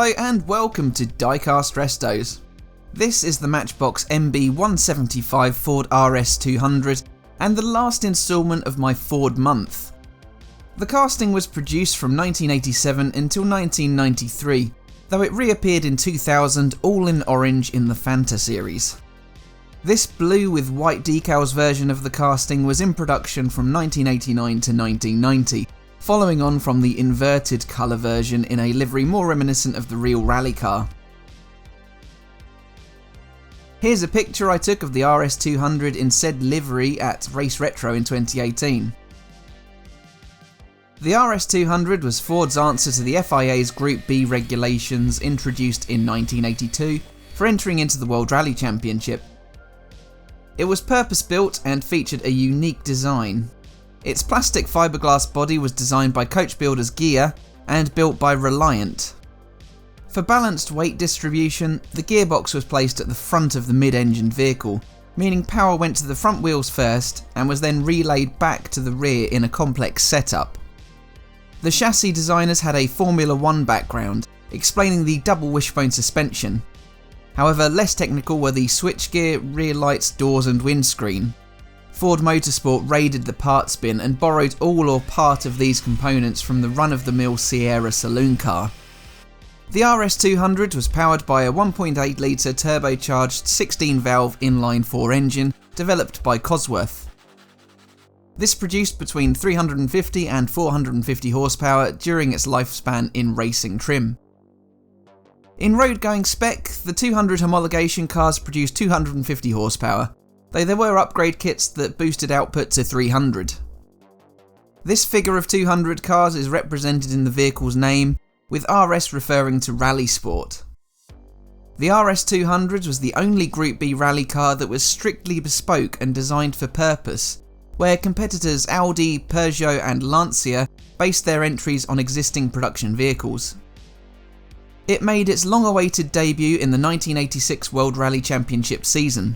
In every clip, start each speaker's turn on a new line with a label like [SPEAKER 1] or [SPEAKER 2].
[SPEAKER 1] Hello and welcome to Diecast Restos. This is the Matchbox MB175 Ford RS200 and the last instalment of my Ford month. The casting was produced from 1987 until 1993, though it reappeared in 2000 all in orange in the Fanta series. This blue with white decals version of the casting was in production from 1989 to 1990, following on from the inverted colour version in a livery more reminiscent of the real rally car. Here's a picture I took of the RS200 in said livery at Race Retro in 2018. The RS200 was Ford's answer to the FIA's Group B regulations introduced in 1982 for entering into the World Rally Championship. It was purpose-built and featured a unique design. Its plastic fiberglass body was designed by coach builders Ghia and built by Reliant. For balanced weight distribution, the gearbox was placed at the front of the mid-engined vehicle, meaning power went to the front wheels first and was then relayed back to the rear in a complex setup. The chassis designers had a Formula 1 background, explaining the double wishbone suspension. However, less technical were the switchgear, rear lights, doors and windscreen. Ford Motorsport raided the parts bin and borrowed all or part of these components from the run-of-the-mill Sierra saloon car. The RS200 was powered by a 1.8 litre turbocharged 16-valve inline-4 engine developed by Cosworth. This produced between 350 and 450 horsepower during its lifespan in racing trim. In road-going spec, the 200 homologation cars produced 250 horsepower, though there were upgrade kits that boosted output to 300. This figure of 200 cars is represented in the vehicle's name, with RS referring to rally sport. The RS200 was the only Group B rally car that was strictly bespoke and designed for purpose, where competitors Audi, Peugeot and Lancia based their entries on existing production vehicles. It made its long-awaited debut in the 1986 World Rally Championship season.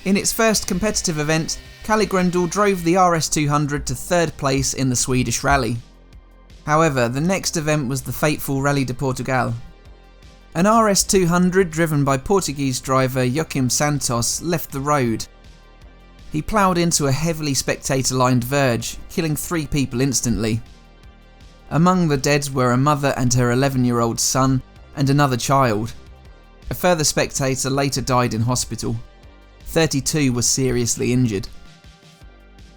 [SPEAKER 1] In its first competitive event, Kalle Grendel drove the RS200 to third place in the Swedish rally. However, the next event was the fateful Rally de Portugal. An RS200 driven by Portuguese driver Joaquim Santos left the road. He ploughed into a heavily spectator-lined verge, killing 3 people instantly. Among the dead were a mother and her 11-year-old son, and another child. A further spectator later died in hospital. 32 were seriously injured.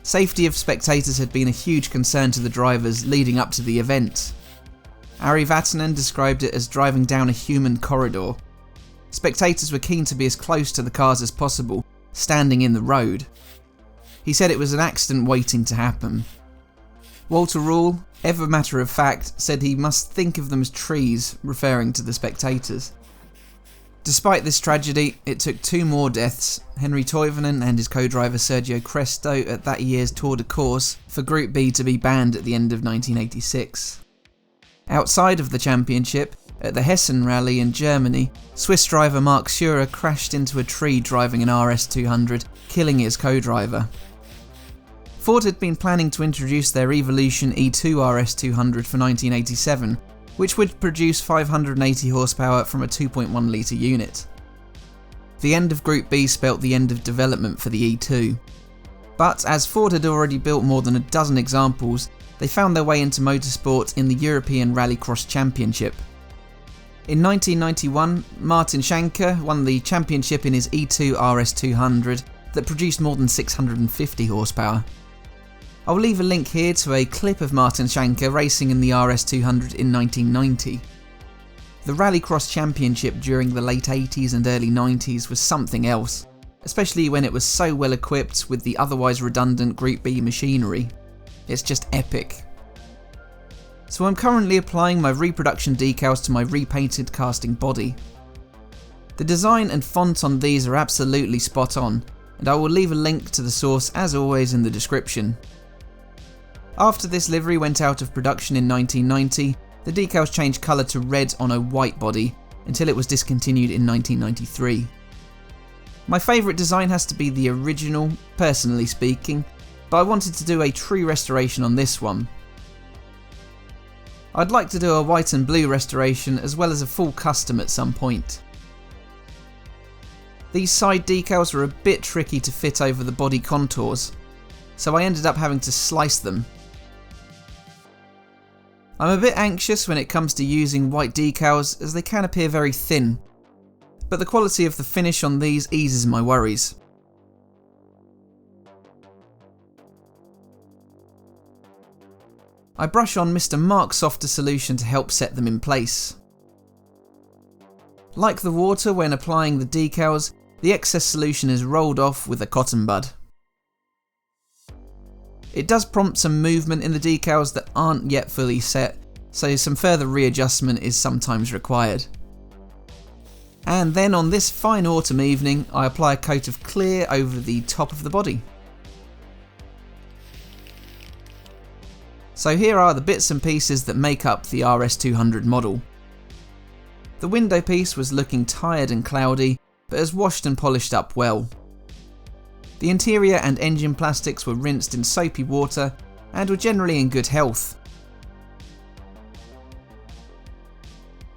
[SPEAKER 1] Safety of spectators had been a huge concern to the drivers leading up to the event. Ari Vatanen described it as driving down a human corridor. Spectators were keen to be as close to the cars as possible, standing in the road. He said it was an accident waiting to happen. Walter Rule, ever matter of fact, said he must think of them as trees, referring to the spectators. Despite this tragedy, it took 2 more deaths, Henri Toivonen and his co-driver Sergio Cresto at that year's Tour de Corse, for Group B to be banned at the end of 1986. Outside of the championship, at the Hessen Rally in Germany, Swiss driver Marc Surer crashed into a tree driving an RS200, killing his co-driver. Ford had been planning to introduce their Evolution E2 RS200 for 1987, which would produce 580 horsepower from a 2.1 litre unit. The end of Group B spelt the end of development for the E2. But as Ford had already built more than a dozen examples, they found their way into motorsport in the European Rallycross Championship. In 1991, Martin Schanker won the championship in his E2 RS200 that produced more than 650 horsepower. I'll leave a link here to a clip of Martin Schanker racing in the RS200 in 1990. The Rallycross Championship during the late 80s and early 90s was something else, especially when it was so well equipped with the otherwise redundant Group B machinery. It's just epic. So I'm currently applying my reproduction decals to my repainted casting body. The design and font on these are absolutely spot on, and I will leave a link to the source as always in the description. After this livery went out of production in 1990, the decals changed colour to red on a white body until it was discontinued in 1993. My favourite design has to be the original, personally speaking, but I wanted to do a true restoration on this one. I'd like to do a white and blue restoration as well as a full custom at some point. These side decals were a bit tricky to fit over the body contours, so I ended up having to slice them. I'm a bit anxious when it comes to using white decals as they can appear very thin, but the quality of the finish on these eases my worries. I brush on Mr. Mark Softer solution to help set them in place. Like the water when applying the decals, the excess solution is rolled off with a cotton bud. It does prompt some movement in the decals that aren't yet fully set, so some further readjustment is sometimes required. And then on this fine autumn evening, I apply a coat of clear over the top of the body. So here are the bits and pieces that make up the RS200 model. The window piece was looking tired and cloudy, but has washed and polished up well. The interior and engine plastics were rinsed in soapy water and were generally in good health.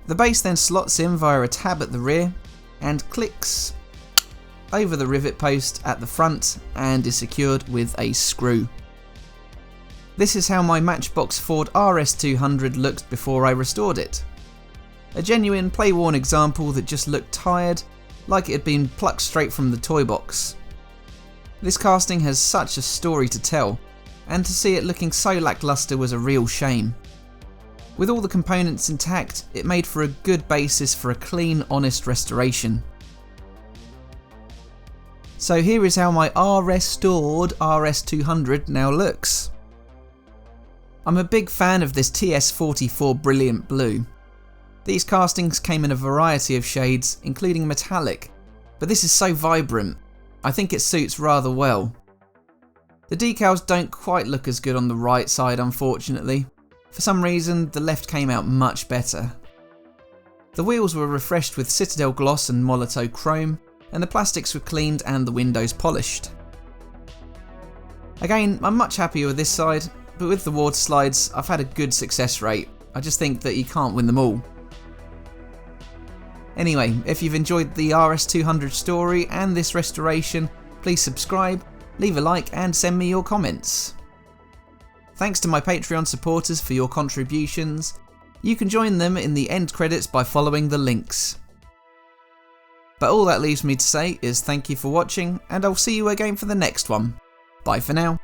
[SPEAKER 1] The base then slots in via a tab at the rear and clicks over the rivet post at the front and is secured with a screw. This is how my Matchbox Ford RS200 looked before I restored it. A genuine play-worn example that just looked tired, like it had been plucked straight from the toy box. This casting has such a story to tell, and to see it looking so lackluster was a real shame. With all the components intact, it made for a good basis for a clean, honest restoration. So here is how my restored RS200 now looks. I'm a big fan of this TS44 Brilliant Blue. These castings came in a variety of shades, including metallic, but this is so vibrant, I think it suits rather well. The decals don't quite look as good on the right side, unfortunately. For some reason, the left came out much better. The wheels were refreshed with Citadel gloss and Molotow chrome, and the plastics were cleaned and the windows polished. Again, I'm much happier with this side, but with the water slides, I've had a good success rate. I just think that you can't win them all. Anyway, if you've enjoyed the RS200 story and this restoration, please subscribe, leave a like and send me your comments. Thanks to my Patreon supporters for your contributions. You can join them in the end credits by following the links. But all that leaves me to say is thank you for watching, and I'll see you again for the next one. Bye for now.